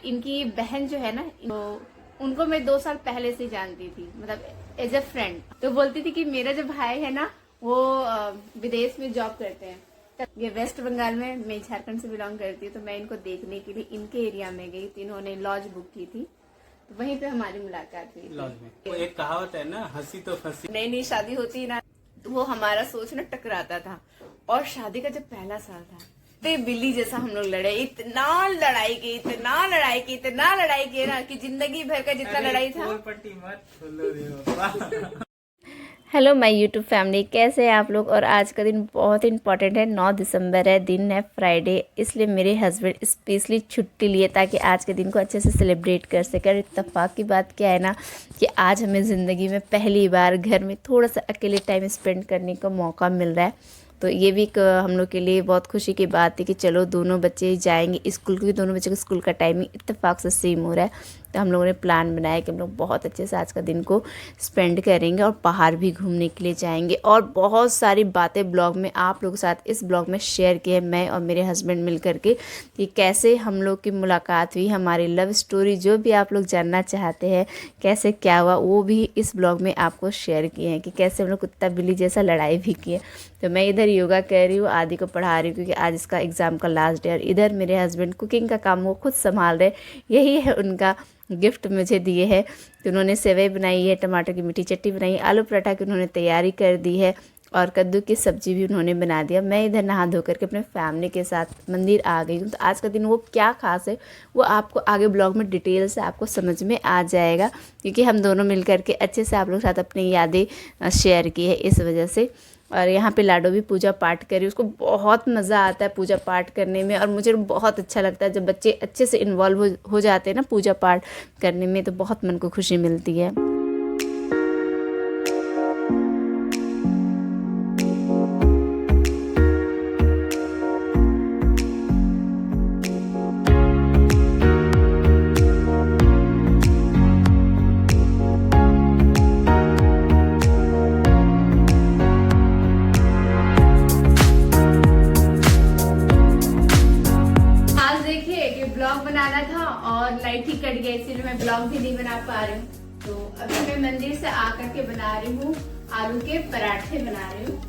इनकी बहन जो है ना, तो उनको मैं 2 साल पहले से जानती थी, मतलब एज अ फ्रेंड। तो बोलती थी कि मेरा जो भाई है ना वो विदेश में जॉब करते हैं। ये वेस्ट बंगाल में, मैं झारखंड से बिलोंग करती हूँ। तो मैं इनको देखने के लिए इनके एरिया में गई थी। इन्होंने लॉज बुक की थी, तो वहीं पे हमारी मुलाकात हुई थी। लॉज में वो एक कहावत है ना, हंसी तो फंसी। नई नई शादी होती ना, तो वो हमारा सोच ना टकराता था। और शादी का जब पहला साल था तो बिल्ली जैसा हम लोग लड़े, इतना लड़ाई की ना कि जिंदगी भर का जितना लड़ाई था। पट्टी मत खोलो रे बाबा। हेलो माय यूट्यूब फैमिली, कैसे हैं आप लोग। और आज का दिन बहुत इंपॉर्टेंट है, 9 दिसंबर है, दिन है फ्राइडे। इसलिए मेरे हस्बैंड स्पेशली छुट्टी लिए ताकि आज के दिन को अच्छे से सेलिब्रेट कर सकें। और इत्तेफाक की बात क्या है ना कि आज हमें ज़िंदगी में पहली बार घर में थोड़ा सा अकेले टाइम स्पेंड करने का मौका मिल रहा है। तो ये भी एक हम लोग के लिए बहुत खुशी की बात है कि चलो दोनों बच्चे जाएंगे स्कूल, क्योंकि दोनों बच्चों का स्कूल का टाइमिंग इत्तेफाक से सेम हो रहा है। तो हम लोगों ने प्लान बनाया कि हम लोग बहुत अच्छे से आज का दिन को स्पेंड करेंगे और बाहर भी घूमने के लिए जाएंगे। और बहुत सारी बातें ब्लॉग में आप लोगों के साथ इस ब्लॉग में शेयर की है, मैं और मेरे हस्बैंड मिल करके, कि कैसे हम लोग की मुलाकात हुई, हमारी लव स्टोरी जो भी आप लोग जानना चाहते हैं कैसे क्या हुआ, वो भी इस ब्लॉग में आपको शेयर किए हैं कि कैसे हम लोग कुत्ता बिल्ली जैसा लड़ाई भी किए। तो मैं इधर योगा कर रही हूँ, आदि को पढ़ा रही हूँ क्योंकि आज इसका एग्ज़ाम का लास्ट डे। और इधर मेरे हस्बैंड कुकिंग का काम वो खुद संभाल रहे, यही है उनका गिफ्ट मुझे दिए है। तो उन्होंने सेवई बनाई है, टमाटर की मीठी चटनी बनाई है, आलू पराठा की उन्होंने तैयारी कर दी है और कद्दू की सब्ज़ी भी उन्होंने बना दिया। मैं इधर नहा धो करके अपने फैमिली के साथ मंदिर आ गई हूँ। तो आज का दिन वो क्या खास है वो आपको आगे ब्लॉग में डिटेल से आपको समझ में आ जाएगा, क्योंकि हम दोनों मिल करके अच्छे से आप लोग के साथ अपनी यादें शेयर की है इस वजह से। और यहाँ पे लाडो भी पूजा पाठ करी, उसको बहुत मज़ा आता है पूजा पाठ करने में। और मुझे बहुत अच्छा लगता है जब बच्चे अच्छे से इन्वॉल्व हो जाते हैं ना पूजा पाठ करने में, तो बहुत मन को खुशी मिलती है। ब्लॉग बनाना था और लाइट ही कट गया, इसलिए मैं ब्लॉग भी नहीं बना पा रही हूँ। तो अभी मैं मंदिर से आकर के बना रही हूँ आलू के पराठे बना रही हूँ।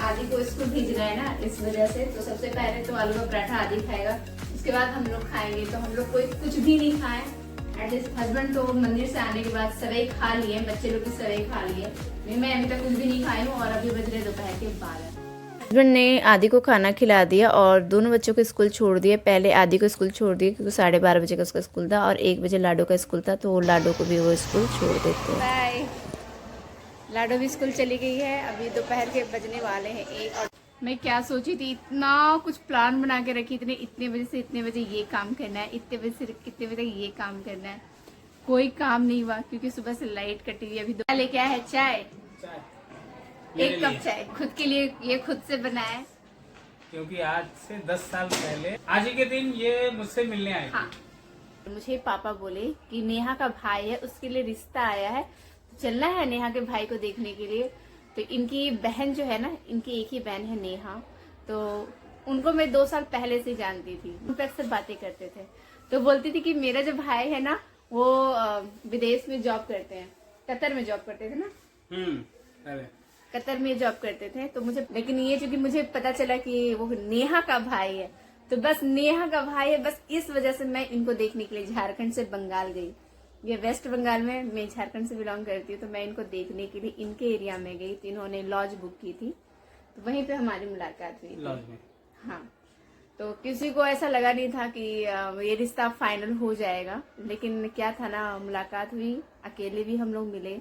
आदि को स्कूल भेजना है ना, इस वजह से। तो सबसे पहले तो आलू का पराठा आदि खाएगा, उसके बाद हम लोग खाएंगे। तो हम लोग कोई कुछ भी नहीं खाए, एटलीस्ट हस्बैंड तो मंदिर से आने के बाद सवई खा लिए, बच्चे लोग की सवई खा लिए। मैं अभी तक कुछ भी नहीं खाई हूँ और अभी बज रहे दोपहर के 12। हस्बैंड ने आदि को खाना खिला दिया और दोनों बच्चों को स्कूल छोड़ दिए। पहले आदि को स्कूल छोड़ दिए क्योंकि 12:30 बजे का उसका स्कूल था और 1 बजे लाडो का स्कूल था, तो लाडो को भी वो स्कूल छोड़ देते हैं। बाय। लाडो भी स्कूल चली गई है, अभी दोपहर के बजने वाले हैं 1। और मैं क्या सोची थी, इतना कुछ प्लान बना के रखी, इतने बजे से इतने बजे ये काम करना है, इतने बजे से कितने बजे तक ये काम करना है। कोई काम नहीं हुआ क्योंकि सुबह से लाइट कटी हुई। अभी पहले क्या है, चाय, एक कप चाय खुद के लिए, ये खुद से बनाया, क्योंकि आज से 10 साल पहले आज ही के दिन ये मुझसे मिलने आए थे। हाँ। मुझे पापा बोले कि नेहा का भाई है, उसके लिए रिश्ता आया है, चलना है नेहा के भाई को देखने के लिए। तो इनकी बहन जो है ना, इनकी एक ही बहन है नेहा, तो उनको मैं 2 साल पहले से जानती थी, उन पर अक्सर बातें करते थे। तो बोलती थी कि मेरा जो भाई है ना वो विदेश में जॉब करते हैं, कतर में जॉब करते थे ना। अरे कतर में जॉब करते थे। तो मुझे, लेकिन ये चूंकि मुझे पता चला कि वो नेहा का भाई है, तो बस नेहा का भाई है, बस इस वजह से मैं इनको देखने के लिए झारखंड से बंगाल गई। ये वेस्ट बंगाल में, मैं झारखंड से बिलोंग करती हूँ। तो मैं इनको देखने के लिए इनके एरिया में गई। तो इन्होंने लॉज बुक की थी, तो वहीं पे हमारी मुलाकात हुई थी। लॉज में। हाँ। तो किसी को ऐसा लगा नहीं था कि ये रिश्ता फाइनल हो जाएगा, लेकिन क्या था ना, मुलाकात हुई, अकेले भी हम लोग मिले।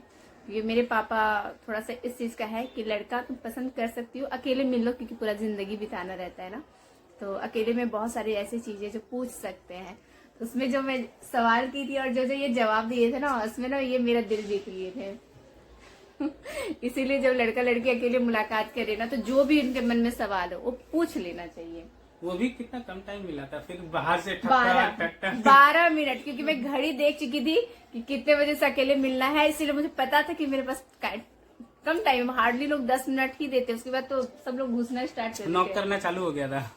ये मेरे पापा थोड़ा सा इस चीज का है कि लड़का तुम पसंद कर सकती हो, अकेले मिल लो, क्योंकि पूरा जिंदगी बिताना रहता है ना। तो अकेले में बहुत सारी ऐसी चीजें जो पूछ सकते हैं। तो उसमें जो मैं सवाल की थी और जो जो ये जवाब दिए थे ना, उसमें ना ये मेरा दिल जीत लिए थे। इसीलिए जब लड़का लड़की अकेले मुलाकात करे ना, तो जो भी उनके मन में सवाल हो वो पूछ लेना चाहिए। वो भी कितना कम टाइम मिला था, फिर बाहर से 12 मिनट, क्योंकि मैं घड़ी देख चुकी थी कि कितने बजे से अकेले मिलना है। इसीलिए मुझे पता था कि मेरे पास कम टाइम, हार्डली लोग 10 मिनट ही देते, उसके बाद तो सब लोग घुसना स्टार्ट कर नॉक करना चालू हो गया था।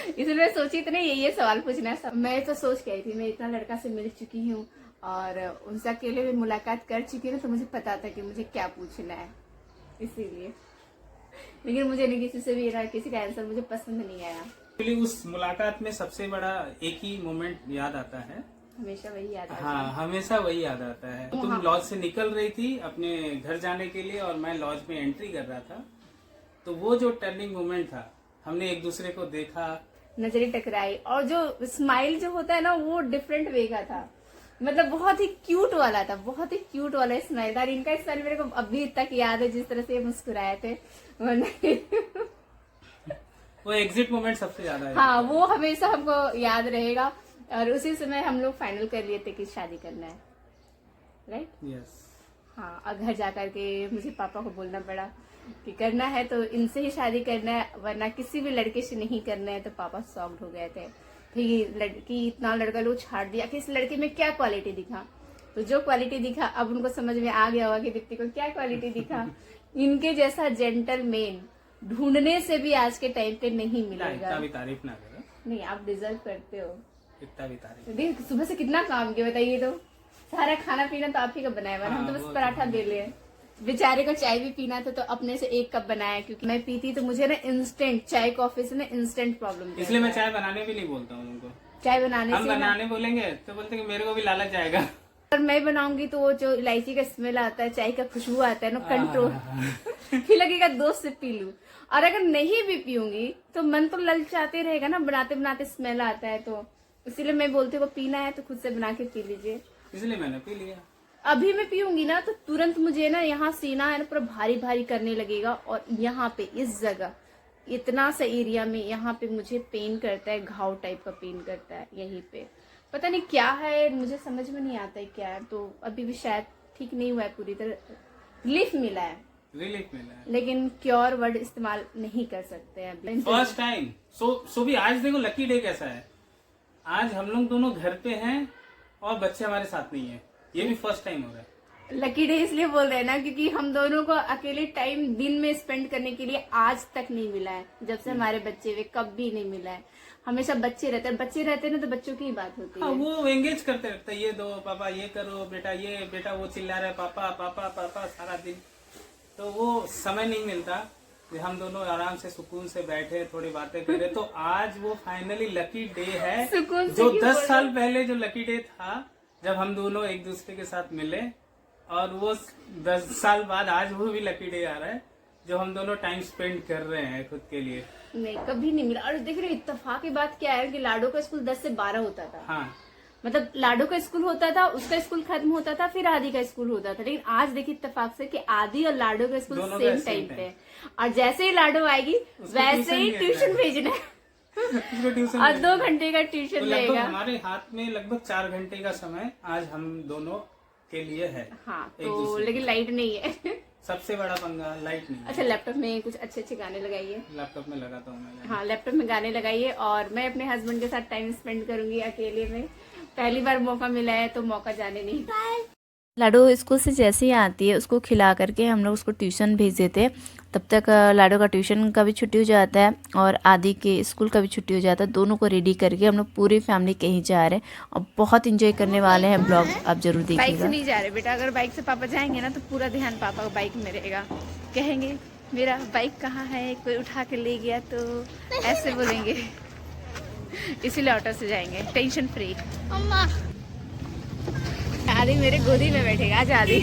इसलिए मैं सोची इतने ये सवाल पूछना है। मैं तो सोच के आई थी, मैं इतना लड़का से मिल चुकी हूँ और उनसे अकेले में मुलाकात कर चुकी हूँ, तो मुझे पता था कि मुझे क्या पूछना है, इसीलिए। लेकिन मुझे नहीं किसी से भी किसी का आंसर मुझे पसंद नहीं आया। एक्चुअली उस मुलाकात में सबसे बड़ा एक ही मोमेंट याद आता है, हमेशा वही याद आता है। हाँ हमेशा वही याद आता है। तुम लॉज से निकल रही थी अपने घर जाने के लिए और मैं लॉज में एंट्री कर रहा था, तो वो जो टर्निंग मोमेंट था, हमने एक दूसरे को देखा, नजरें टकराई और जो स्माइल जो होता है ना वो डिफरेंट वे का था, मतलब बहुत ही क्यूट वाला था, बहुत ही क्यूट वाला स्माइल था। इनका स्माइल मेरे को अभी तक याद है, जिस तरह से ये मुस्कुराए थे वो एग्जिट मोमेंट सबसे ज्यादा हाँ वो हमेशा हमको याद रहेगा। और उसी समय हम लोग फाइनल कर लिए थे कि शादी करना है, राइट? यस। हाँ, और घर जा करके मुझे पापा को बोलना पड़ा कि करना है तो इनसे ही शादी करना है, वरना किसी भी लड़के से नहीं करना है। तो पापा शॉक्ड हो गए थे, फिर लड़की इतना लड़का लोग छाड़ दिया कि इस लड़के में क्या क्वालिटी दिखा। तो जो क्वालिटी दिखा अब उनको समझ में आ गया होगा कि दीप्ति को क्या क्वालिटी दिखा। इनके जैसा जेंटलमैन ढूंढने से भी आज के टाइम पे नहीं मिलेगा। इतना भी तारीफ ना करो। नहीं, आप डिजर्व करते हो। इतना भी तारीफ। देख सुबह से कितना काम किया बताइए, तो सारा खाना पीना तो आप ही का बनाया हुआ, हम तो बस पराठा बेले हैं। बेचारे को चाय भी पीना था तो अपने से 1 कप बनाया, क्योंकि मैं पीती तो मुझे ना इंस्टेंट चाय कॉफी से ना इंस्टेंट प्रॉब्लम, इसलिए मैं चाय बनाने भी नहीं बोलता हूँ उनको। चाय बनाने हम से बनाने बोलेंगे तो बोलते कि मेरे को भी लालच आएगा। और मैं बनाऊंगी तो वो जो इलायची का स्मेल आता है, चाय का खुशबू आता है ना, कंट्रोल फिर लगेगा दोस्त से पी लूं। और अगर नहीं भी पीऊंगी तो मन तो ललचाते रहेगा ना, बनाते बनाते स्मेल आता है। तो इसीलिए मैं बोलती हूँ पीना है तो खुद से बना के पी लीजिए। इसलिए मैंने पी लिया। अभी मैं पीऊंगी ना तो तुरंत मुझे ना यहाँ सीना है ना पूरा भारी भारी करने लगेगा, और यहाँ पे इस जगह इतना सा एरिया में यहाँ पे मुझे पेन करता है, घाव टाइप का पेन करता है यहीं पे। पता नहीं क्या है, मुझे समझ में नहीं आता है क्या है। तो अभी भी शायद ठीक नहीं हुआ है पूरी तरह, रिलीफ मिला है, लेकिन क्योर वर्ड इस्तेमाल नहीं कर सकते हैं अभी। फर्स्ट टाइम सो भी आज देखो लकी डे कैसा है, आज हम लोग दोनों घर पे हैं और बच्चे हमारे साथ नहीं है, ये भी फर्स्ट टाइम हो रहा है। लकी डे इसलिए बोल रहे हैं ना क्योंकि हम दोनों को अकेले टाइम दिन में स्पेंड करने के लिए आज तक नहीं मिला है। जब से हमारे बच्चे हुए कभी नहीं मिला है। हमेशा बच्चे रहते हैं, बच्चे रहते हैं ना तो बच्चों की ही बात होती है। वो एंगेज करते रहते हैं, ये दो पापा, ये करो बेटा, ये बेटा, वो चिल्ला रहा है पापा पापा पापा सारा दिन। तो वो समय नहीं मिलता कि हम दोनों आराम से सुकून से बैठे थोड़ी बातें करें। तो आज वो फाइनली लकी डे है, जो 10 साल पहले जो लकी डे था जब हम दोनों एक दूसरे के साथ मिले, और वो 10 साल बाद आज वो भी लकी डे आ रहा है जो हम दोनों टाइम स्पेंड कर रहे हैं खुद के लिए। नहीं, कभी नहीं मिला। और देख रहे इत्तेफाक की बात क्या है कि लाडो का स्कूल 10 से 12 होता था। हाँ, मतलब लाडो का स्कूल होता था, उसका स्कूल खत्म होता था, फिर आदि का स्कूल होता था। लेकिन आज देखिए इत्तेफाक से कि आदि और लाडो का स्कूल सेम टाइम पे, और जैसे ही लाडो आएगी वैसे ही ट्यूशन भेजना है और 2 घंटे का ट्यूशन लेगा। हमारे हाथ में लगभग 4 घंटे का समय आज हम दोनों के लिए है। हाँ, तो लेकिन लाइट नहीं है सबसे बड़ा पंगा, लाइट नहीं है। अच्छा, लैपटॉप में कुछ अच्छे अच्छे गाने लगाइए। लैपटॉप में लगाता हूँ मैं। हाँ, लैपटॉप में गाने लगाइए और मैं अपने हस्बैंड के साथ टाइम स्पेंड करूंगी अकेले में। पहली बार मौका मिला है तो मौका जाने नहीं। लाडो स्कूल से जैसे ही आती है उसको खिला करके हम लोग उसको ट्यूशन भेज देते हैं। तब तक लाडो का ट्यूशन का भी छुट्टी हो जाता है और आदि के स्कूल का भी छुट्टी हो जाता है। दोनों को रेडी करके हम लोग पूरी फैमिली कहीं जा रहे हैं और बहुत इंजॉय करने वाले हैं। ब्लॉग आप जरूर देखिएगा। बाइक से नहीं जा रहे बेटा, अगर बाइक से पापा जाएंगे ना तो पूरा ध्यान पापा का बाइक में रहेगा। कहेंगे मेरा बाइक कहाँ है, कोई उठा के ले गया, तो ऐसे बोलेंगे। इसीलिए ऑटो से जाएंगे, टेंशन फ्री। आदि मेरे गोदी में बैठेगा। आज आदि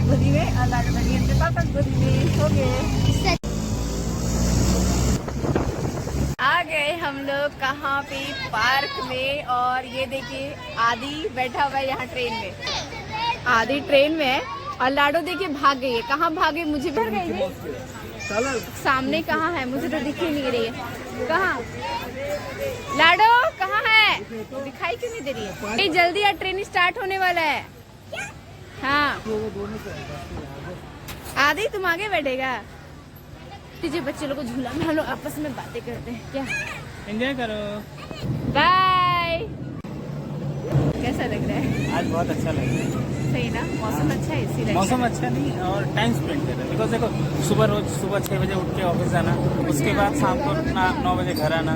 गोदी में और लाडो अपने पापा गोदी में। हो गए, आ गए हम लोग कहाँ पे, पार्क में। और ये देखिए आदि बैठा हुआ है यहाँ ट्रेन में। आदि ट्रेन में है और लाडो देखिए भाग गई है। कहाँ भागे मुझे भी गई, सामने कहाँ है मुझे तो दिख ही नहीं रही है। कहाँ लाडो कहाँ है, दिखाई क्यों नहीं दे रही है? ये जल्दी यार, ट्रेन स्टार्ट होने वाला है। हाँ आदि तुम आगे बैठेगा। दीजिए बच्चे लोग को झूला में, हम लोग आपस में बातें करते हैं क्या। एंजॉय करो। बाय। कैसा लग रहा है? आज बहुत अच्छा लग रहा है। सही ना, मौसम अच्छा है इसीलिए। मौसम अच्छा नहीं और टाइम स्पेंड कर रहे हैं। बिकॉज देखो रोज सुबह 6 बजे उठ के ऑफिस जाना, उसके बाद शाम को 9 बजे घर आना,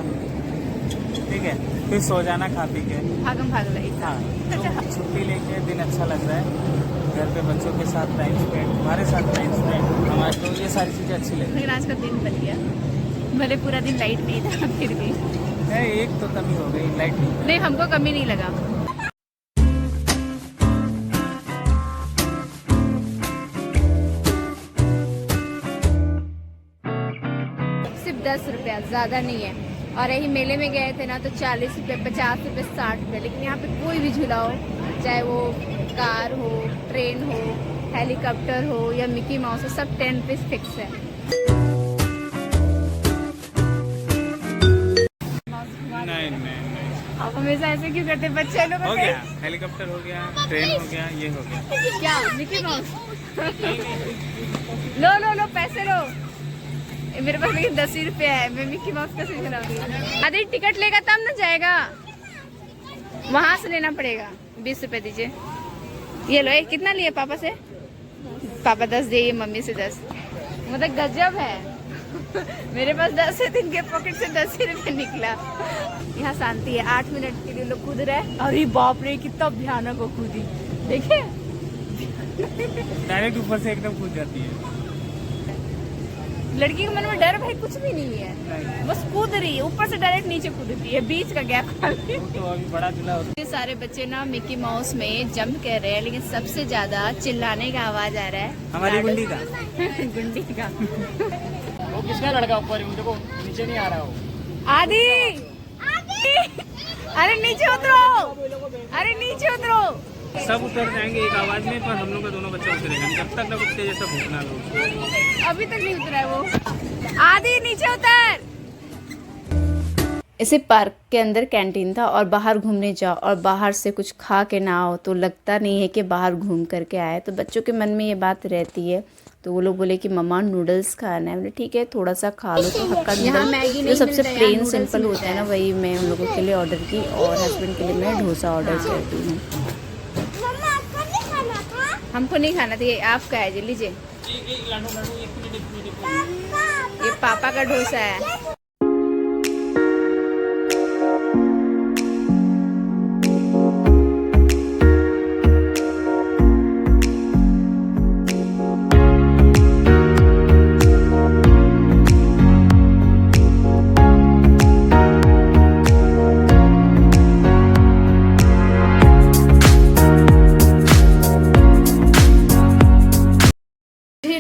ठीक है, फिर सो जाना खा पी के। भागम भाग रही। हाँ, तो छुट्टी लेके दिन अच्छा लग रहा है। घर पे बच्चों के साथ टाइम स्पेंड, हमारे साथ टाइम स्पेंड, हमारे को ये सारी चीज़ें अच्छी लगी। लेकिन आज का दिन बन गया, भले पूरा दिन लाइट नहीं था फिर भी। एक तो कमी हो गई, लाइट नहीं, हमको कमी नहीं लगा। सिर्फ 10 रुपया, ज़्यादा नहीं है। और यही मेले में गए थे ना तो 40 रुपये, 50 रुपये, 60 रुपये। लेकिन यहाँ पे कोई भी झूला हो, चाहे वो कार हो, ट्रेन हो, हेलीकॉप्टर हो या मिकी माउस हो, सब 10 रुपीज़ फिक्स है। नहीं। आप हमेशा ऐसे क्यों करते बच्चे लोग? हो गया, हेलीकॉप्टर हो गया, ट्रेन हो गया, ये हो गया। क्या मिकी माउस? लो पैसे लो। मेरे पास लेकिन 10 ही रुपया है, मैं मिकी माउस कैसे खिलाऊंगी? अरे टिकट लेगा तब ना जाएगा, वहां से लेना पड़ेगा। 20 रुपए दीजिए। ये लो। कितना लिए पापा से? पापा 10 दिए, मम्मी से 10। मतलब गजब है। मेरे पास 10 है, इनके पॉकेट से 10 ही रुपये निकला। यहाँ शांति है। 8 मिनट के लिए लोग कूद रहे हैं। अरे बाप रे, कितना भयानक वो कूदी, देखिए। डायरेक्ट ऊपर से एकदम कूद जाती है। लड़की के मन में डर भाई कुछ भी नहीं है, बस कूद रही है, ऊपर से डायरेक्ट नीचे कूदती है, बीच का गैप खाली। तो अभी बड़ा झूला होता ये सारे बच्चे ना मिकी माउस में जंप कर रहे हैं, लेकिन सबसे ज्यादा चिल्लाने का आवाज आ रहा है हमारी गुंडी का। गुंडी का। वो किसका लड़का ऊपर है? देखो नीचे नहीं आ रहा हो। आदि, अरे नीचे उतरो, अरे नीचे उतरो। सब उतर जाएंगे एक आवाज में, पर हम लोग का दोनों बच्चा उतरेगा नहीं जब तक ना कुत्ते जैसा भूखना लो। अभी तक नहीं उतरा है वो। आदि नीचे उतर। इसे पार्क के अंदर कैंटीन था और बाहर घूमने जाओ और बाहर से कुछ खा के ना आओ तो लगता नहीं है कि बाहर घूम करके आए। तो बच्चों के मन में ये बात रहती है, तो वो लोग बोले कि मम्मा नूडल्स खाना है। बोले ठीक है, थोड़ा सा खा लो। तो हक्का नूडल्स जो सबसे प्लेन सिंपल होता है ना, वही मैं उन लोगों के लिए ऑर्डर की और हस्बैंड के लिए मैं डोसा ऑर्डर करती हूँ। हमको नहीं खाना था, ये आपका है, जी लीजिए। ये पापा का डोसा है।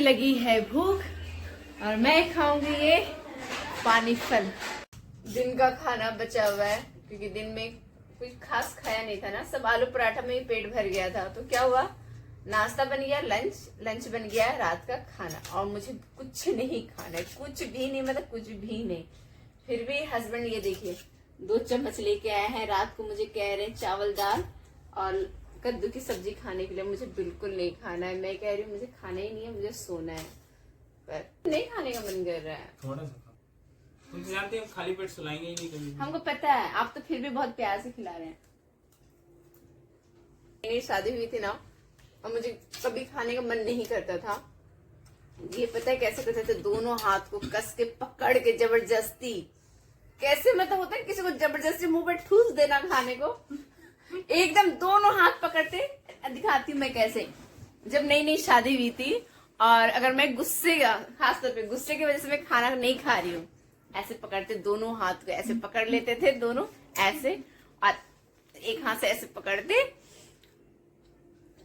लगी है भूख और मैं खाऊंगी ये पानी फल। दिन का खाना बचा हुआ है क्योंकि दिन में कुछ खास खाया नहीं था ना, सब आलू पराठा में ही पेट भर गया था। तो क्या हुआ, नाश्ता बन गया, लंच बन गया, रात का खाना। और मुझे कुछ नहीं खाना है, कुछ भी नहीं, मतलब कुछ भी नहीं। फिर भी हस्बैंड ये देखिए 2 चम्मच लेके आए हैं। रात को मुझे कह रहे हैं चावल दाल और कद्दू की सब्जी खाने के लिए। मुझे बिल्कुल नहीं खाना है, मैं कह रही हूँ मुझे खाना ही नहीं है, मुझे सोना है, पर नहीं खाने का मन कर रहा है। थोड़ा सा तुम तो जानते हो खाली पेट सुलाएंगे ही नहीं कभी। हमको पता है, आप तो फिर भी बहुत प्यार से खिला रहे हैं। मेरी शादी हुई थी ना और मुझे कभी खाने का मन नहीं करता था। ये पता है कैसे करते थे, दोनों हाथ को कस के पकड़ के जबरदस्ती, कैसे मतलब होता है किसी को जबरदस्ती मुंह पे ठूस देना खाने को, एकदम दोनों हाथ पकड़ते। दिखाती हूँ मैं कैसे। जब नई नई शादी हुई थी और अगर मैं गुस्से, खासतौर पे गुस्से की वजह से मैं खाना नहीं खा रही हूँ, ऐसे पकड़ते, दोनों हाथ को ऐसे पकड़ लेते थे, दोनों ऐसे, और एक हाथ से ऐसे पकड़ते।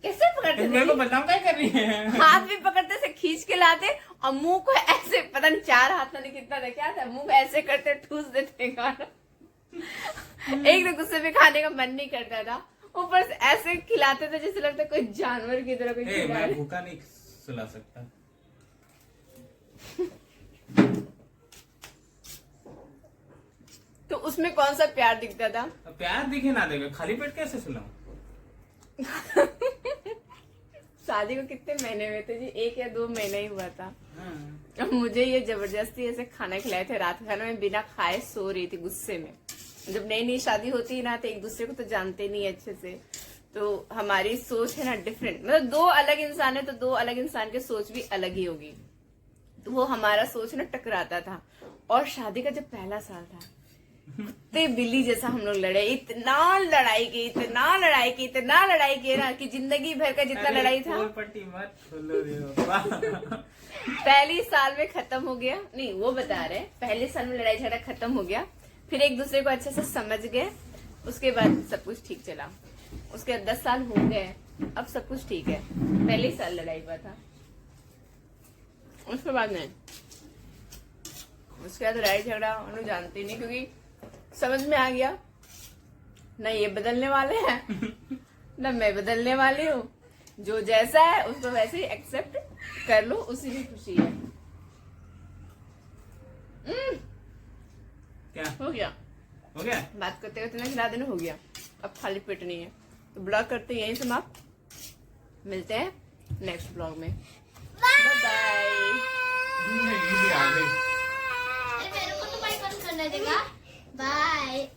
कैसे पकड़ते मेरे को बदनाम क्या कर रही है? हाथ भी पकड़ते से खींच के लाते और मुंह को ऐसे, पता नहीं 4 हाथ में कितना था, क्या था, मुंह को ऐसे करते ठूस देते खाना। एक तो गुस्से में खाने का मन नहीं करता था, ऊपर से ऐसे खिलाते थे जैसे लगता कोई जानवर की तरह कोई खिला रहा है। मैं भूखा नहीं सुला सकता। तो उसमें कौन सा प्यार दिखता था? प्यार दिखे ना देखे, खाली पेट कैसे सुलाऊं? शादी को कितने महीने हुए थे जी? 1 या 2 महीने ही हुआ था। हाँ। मुझे ये जबरदस्ती ऐसे खाना खिलाए थे। रात खाना में बिना खाए सो रही थी गुस्से में। जब नई नई शादी होती है ना तो एक दूसरे को तो जानते नहीं अच्छे से, तो हमारी सोच है ना डिफरेंट, मतलब दो अलग इंसान है तो दो अलग इंसान की सोच भी अलग ही होगी। तो वो हमारा सोच ना टकराता था। और शादी का जब पहला साल था, कुत्ते बिल्ली जैसा हम लोग लड़े, इतना लड़ाई की ना कि जिंदगी भर का जितना लड़ाई था पोल पट्टी मत खोलो रे बाबा। पहली साल में खत्म हो गया। नहीं, वो बता रहे पहले साल में लड़ाई झगड़ा खत्म हो गया, फिर एक दूसरे को अच्छे से समझ गए, उसके बाद सब कुछ ठीक चला। उसके बाद 10 साल हो गए, अब सब कुछ ठीक है। पहले साल लड़ाई हुआ था, उसके बाद नहीं। उसके बाद लड़ाई झगड़ा हम लोग जानते ही नहीं, क्योंकि समझ में आ गया ना ये बदलने वाले हैं ना मैं बदलने वाली हूँ। जो जैसा है उसको वैसे ही एक्सेप्ट कर लो, उसी में खुशी है। क्या हो गया? हो गया? बात करते करते ना खिला देना हो गया, अब खाली पेट नहीं है। तो ब्लॉग करते यहीं समाप्त, मिलते हैं नेक्स्ट ब्लॉग में। Bye bye. मेरे को तो भाई कौन करने देगा। बाय।